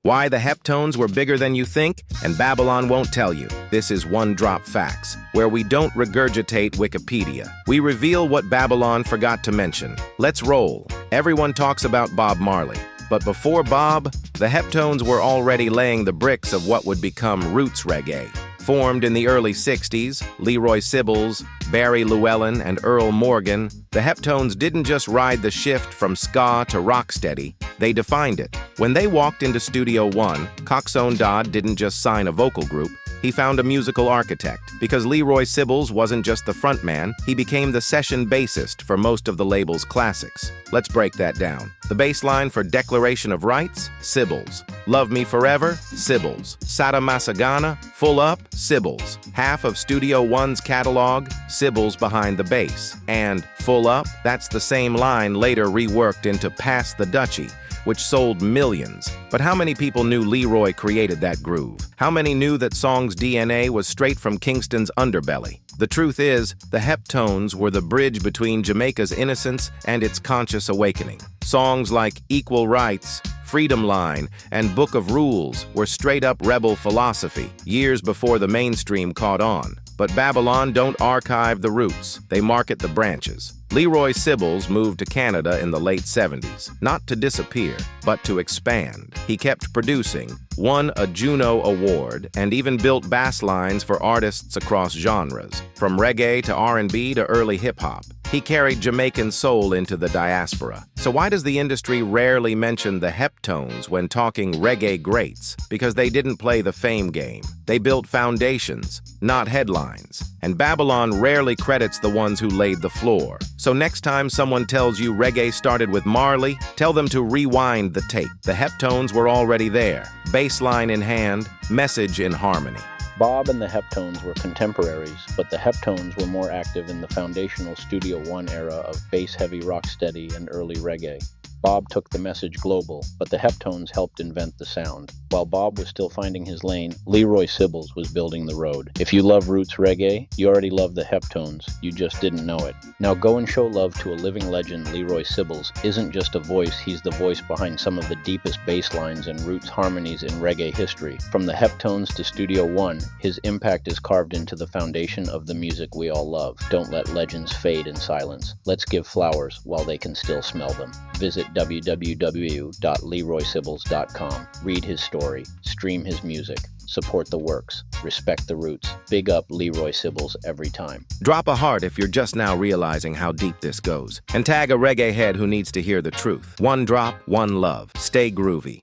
Why the Heptones were bigger than you think, and Babylon won't tell you. This is One Drop Facts, where we don't regurgitate Wikipedia. We reveal what Babylon forgot to mention. Let's roll. Everyone talks about Bob Marley. But before Bob, the Heptones were already laying the bricks of what would become roots reggae. Formed in the early 60s, Leroy Sibbles, Barry Llewellyn, and Earl Morgan, the Heptones didn't just ride the shift from ska to rocksteady, they defined it. When they walked into Studio One, Coxsone Dodd didn't just sign a vocal group, he found a musical architect. Because Leroy Sibbles wasn't just the frontman, he became the session bassist for most of the label's classics. Let's break that down. The bass line for Declaration of Rights? Sibbles. Love Me Forever? Sibbles. Sata Masagana? Full Up? Sibbles. Half of Studio One's catalog? Sibbles behind the bass. And Full Up? That's the same line later reworked into Pass the Dutchie, which sold millions. But how many people knew Leroy created that groove? How many knew that song's DNA was straight from Kingston's underbelly? The truth is, the Heptones were the bridge between Jamaica's innocence and its conscious awakening. Songs like Equal Rights, Freedom Line, and Book of Rules were straight-up rebel philosophy, years before the mainstream caught on. But Babylon don't archive the roots, they market the branches. Leroy Sibbles moved to Canada in the late 70s, not to disappear, but to expand. He kept producing, won a Juno Award, and even built bass lines for artists across genres, from reggae to R&B to early hip-hop. He carried Jamaican soul into the diaspora. So why does the industry rarely mention the Heptones when talking reggae greats? Because they didn't play the fame game. They built foundations, not headlines. And Babylon rarely credits the ones who laid the floor. So next time someone tells you reggae started with Marley, tell them to rewind the tape. The Heptones were already there, bassline in hand, message in harmony. Bob and the Heptones were contemporaries, but the Heptones were more active in the foundational Studio One era of bass-heavy rocksteady and early reggae. Bob took the message global, but the Heptones helped invent the sound. While Bob was still finding his lane, Leroy Sibbles was building the road. If you love roots reggae, you already love the Heptones, you just didn't know it. Now go and show love to a living legend. Leroy Sibbles isn't just a voice, he's the voice behind some of the deepest bass lines and roots harmonies in reggae history. From the Heptones to Studio One, his impact is carved into the foundation of the music we all love. Don't let legends fade in silence. Let's give flowers while they can still smell them. Visit www.leroysibbles.com. Read his story, stream his music, support the works, respect the roots. Big up Leroy Sibbles every time. Drop a heart if you're just now realizing how deep this goes. And tag a reggae head who needs to hear the truth. One drop, one love. Stay groovy.